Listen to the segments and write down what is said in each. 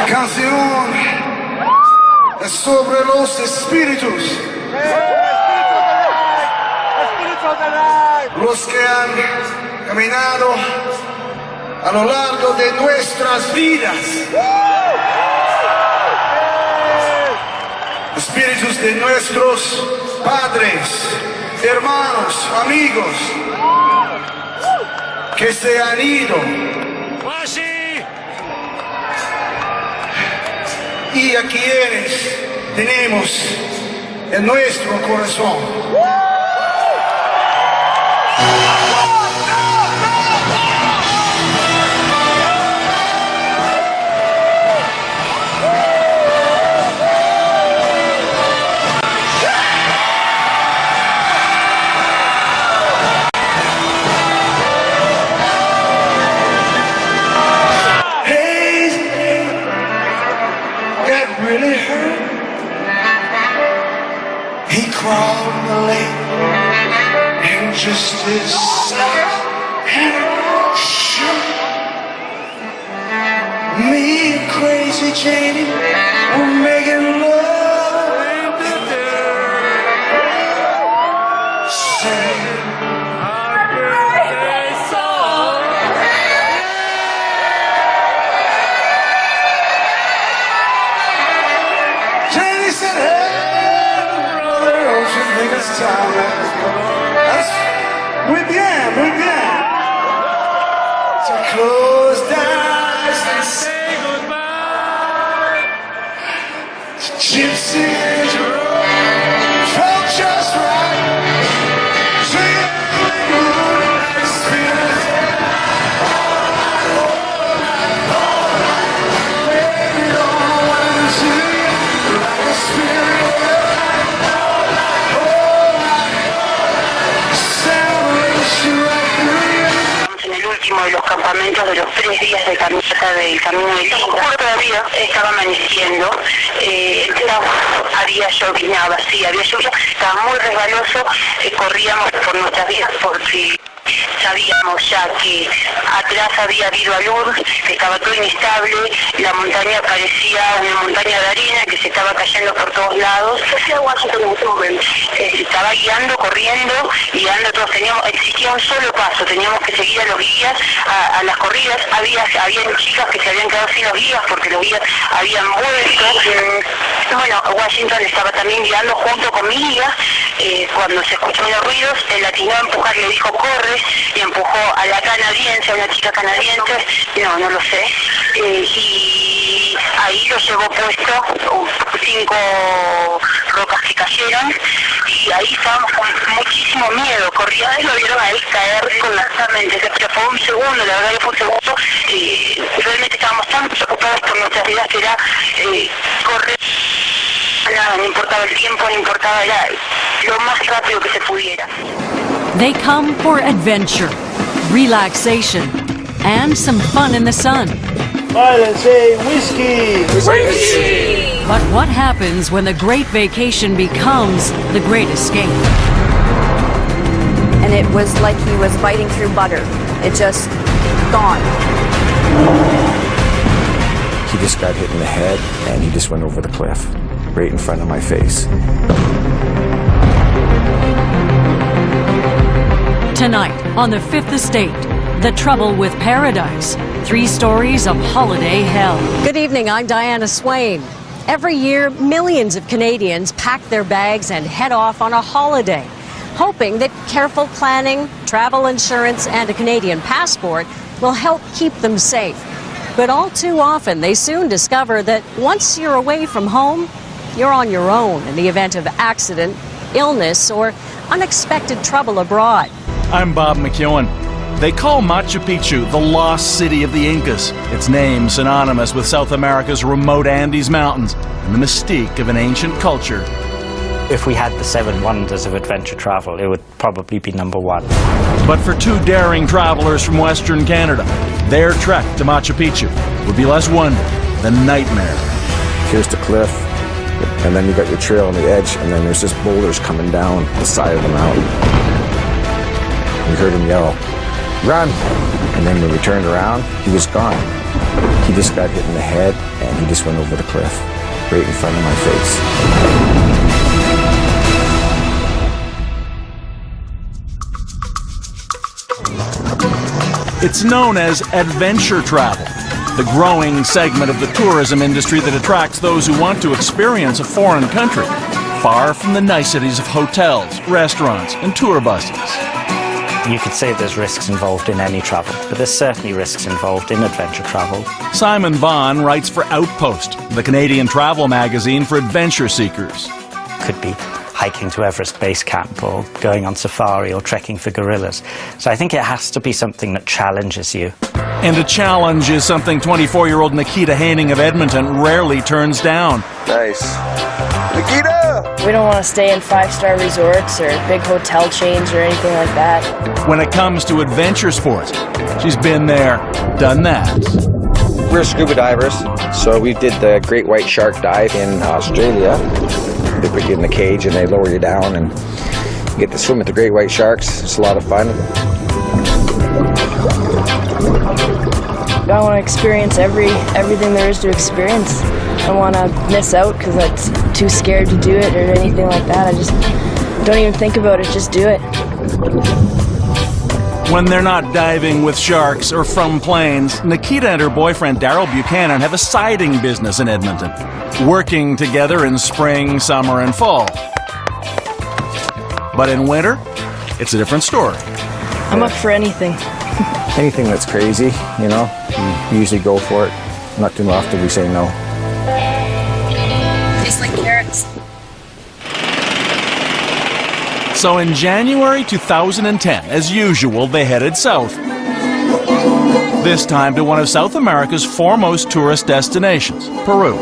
Canción es sobre los espíritus, los que han caminado a lo largo de nuestras vidas, espíritus de nuestros padres, hermanos, amigos que se han ido. Y a quienes tenemos en nuestro corazón. Really hurt. He crawled in the lake and just his sight and shook. Me and Crazy Janie were making love. Singing our birthday song. Janie said, hey, brother, don't you think it's time? Muy bien, muy bien. So close the eyes and say goodbye. Gypsy and Jerome felt just right. Singing like moonlight spirit. Baby, don't want to see you like a spirit. En el último de los campamentos de los 3 días de caminata del camino de Lima, todavía estaba amaneciendo, había llovinado, sí, había lluvia, estaba muy resbaloso, corríamos por nuestras vidas porque sabíamos ya que atrás había habido alud, que estaba todo inestable, la montaña parecía una montaña de arena que se estaba cayendo por todos lados. Estaba guiando, corriendo, todos existía un solo paso, teníamos que seguir a los guías, a las corridas, habían chicas que se habían quedado sin los guías porque los guías habían vuelto. Bueno, Washington estaba también guiando junto con mi guía, cuando se escuchó los ruidos, él atinó a empujar, le dijo corre, y empujó a la canadiense, a una chica canadiense, no lo sé, y ahí lo llevó puesto 5 rocas que cayeron, y ahí estábamos con muchísimo miedo, corría y lo vieron a él caer con las mentes, pero fue un segundo, la verdad que fue un segundo, realmente estábamos tan preocupados por nuestras vidas que era correr, nada, no importaba el tiempo, no importaba, era lo más rápido que se pudiera. They come for adventure, relaxation, and some fun in the sun. Silence, say whiskey! Whiskey! But what happens when the great vacation becomes the great escape? And it was like he was biting through butter. It just gone. He just got hit in the head and he just went over the cliff, right in front of my face. Tonight, on the Fifth Estate, The Trouble with Paradise, 3 stories of holiday hell. Good evening, I'm Diana Swain. Every year, millions of Canadians pack their bags and head off on a holiday, hoping that careful planning, travel insurance, and a Canadian passport will help keep them safe. But all too often, they soon discover that once you're away from home, you're on your own in the event of accident, illness, or unexpected trouble abroad. I'm Bob McEwen. They call Machu Picchu the lost city of the Incas, its name synonymous with South America's remote Andes Mountains and the mystique of an ancient culture. If we had the 7 wonders of adventure travel, it would probably be number 1. But for 2 daring travelers from Western Canada, their trek to Machu Picchu would be less wonder than nightmare. Here's the cliff, and then you got your trail on the edge, and then there's just boulders coming down the side of the mountain. We heard him yell, "Run!" And then when we turned around, he was gone. He just got hit in the head and he just went over the cliff, right in front of my face. It's known as adventure travel, the growing segment of the tourism industry that attracts those who want to experience a foreign country, far from the niceties of hotels, restaurants, and tour buses. You could say there's risks involved in any travel, but there's certainly risks involved in adventure travel. Simon Vaughn writes for Outpost, the Canadian travel magazine for adventure seekers. Could be hiking to Everest Base Camp, or going on safari, or trekking for gorillas. So I think it has to be something that challenges you. And a challenge is something 24-year-old Nikita Haining of Edmonton rarely turns down. Nice. Nikita! We don't want to stay in five-star resorts or big hotel chains or anything like that. When it comes to adventure sports, she's been there, done that. We're scuba divers, so we did the great white shark dive in Australia. They put you in the cage and they lower you down and you get to swim with the great white sharks. It's a lot of fun. I want to experience everything there is to experience. I don't want to miss out because I'm too scared to do it or anything like that. I just don't even think about it, just do it. When they're not diving with sharks or from planes, Nikita and her boyfriend Daryl Buchanan have a siding business in Edmonton, working together in spring, summer, and fall. But in winter, it's a different story. I'm up for anything. Anything that's crazy, you know, we usually go for it. Not too often we say no. Tastes like carrots. So in January 2010, as usual, they headed south. This time to one of South America's foremost tourist destinations, Peru.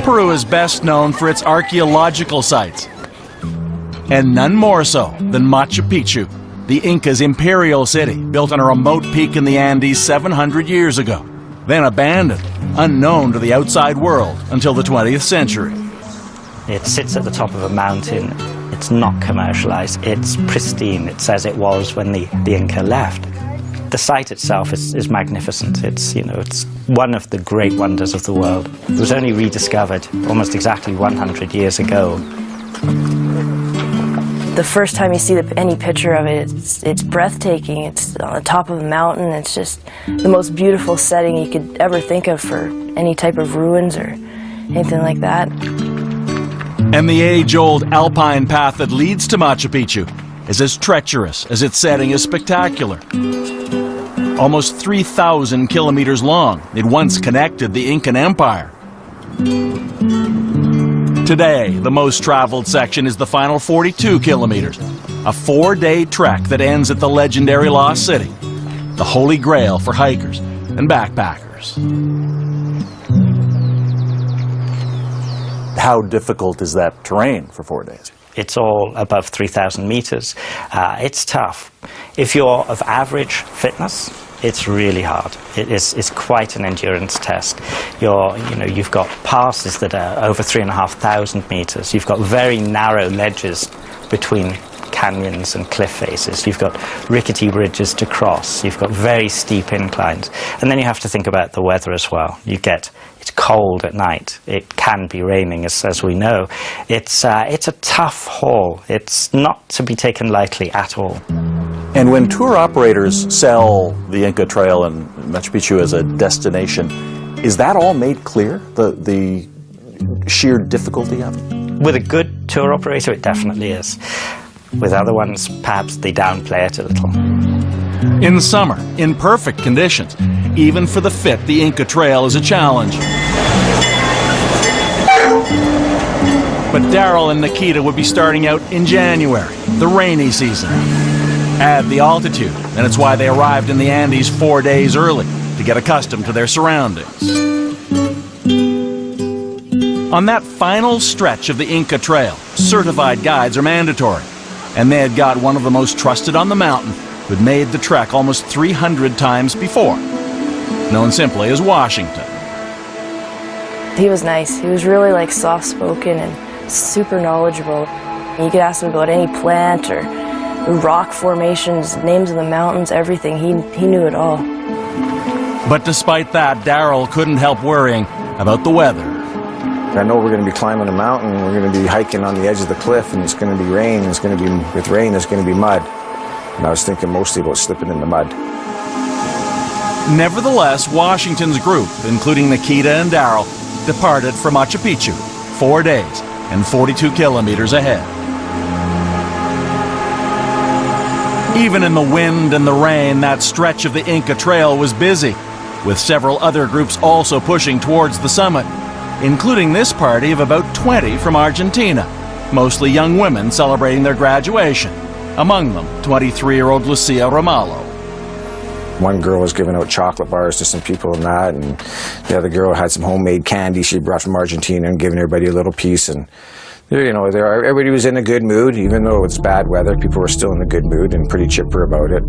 Peru is best known for its archaeological sites, and none more so than Machu Picchu, the Inca's imperial city, built on a remote peak in the Andes 700 years ago, then abandoned, unknown to the outside world until the 20th century. It sits at the top of a mountain. It's not commercialized. It's pristine. It's as it was when the Inca left. The site itself is magnificent. It's one of the great wonders of the world. It was only rediscovered almost exactly 100 years ago. The first time you see any picture of it, it's breathtaking. It's on the top of a mountain. It's just the most beautiful setting you could ever think of for any type of ruins or anything like that. And the age-old alpine path that leads to Machu Picchu is as treacherous as its setting is spectacular. Almost 3,000 kilometers long, it once connected the Incan Empire. Today, the most traveled section is the final 42 kilometers, a 4-day trek that ends at the legendary Lost City, the holy grail for hikers and backpackers. How difficult is that terrain for 4 days? It's all above 3,000 meters. It's tough. If you're of average fitness, it's really hard. It's quite an endurance test. You've got passes that are over 3,500 meters. You've got very narrow ledges between canyons and cliff faces. You've got rickety bridges to cross. You've got very steep inclines. And then you have to think about the weather as well. It's cold at night. It can be raining, as we know. It's a tough haul. It's not to be taken lightly at all. And when tour operators sell the Inca Trail and Machu Picchu as a destination, is that all made clear, the sheer difficulty of it? With a good tour operator, it definitely is. With other ones, perhaps they downplay it a little. In summer, in perfect conditions, even for the fit, the Inca Trail is a challenge. But Daryl and Nikita would be starting out in January, the rainy season. Add the altitude, and it's why they arrived in the Andes 4 days early, to get accustomed to their surroundings. On that final stretch of the Inca Trail, certified guides are mandatory, and they had got one of the most trusted on the mountain who'd made the trek almost 300 times before, known simply as Washington. He was nice. He was really soft-spoken and super knowledgeable. You could ask him about any plant or rock formations, names of the mountains, everything. He knew it all. But despite that, Daryl couldn't help worrying about the weather. I know we're going to be climbing a mountain, we're going to be hiking on the edge of the cliff, and it's going to be rain, and it's going to be, with rain, there's going to be mud. And I was thinking mostly about slipping in the mud. Nevertheless, Washington's group, including Nikita and Daryl, departed for Machu Picchu, 4 days and 42 kilometers ahead. Even in the wind and the rain, that stretch of the Inca Trail was busy, with several other groups also pushing towards the summit, including this party of about 20 from Argentina, mostly young women celebrating their graduation, among them 23-year-old Lucia Ramallo. One girl was giving out chocolate bars to some people and that, and the other girl had some homemade candy she brought from Argentina and giving everybody a little piece. And you know, everybody was in a good mood, even though it was bad weather. People were still in a good mood and pretty chipper about it.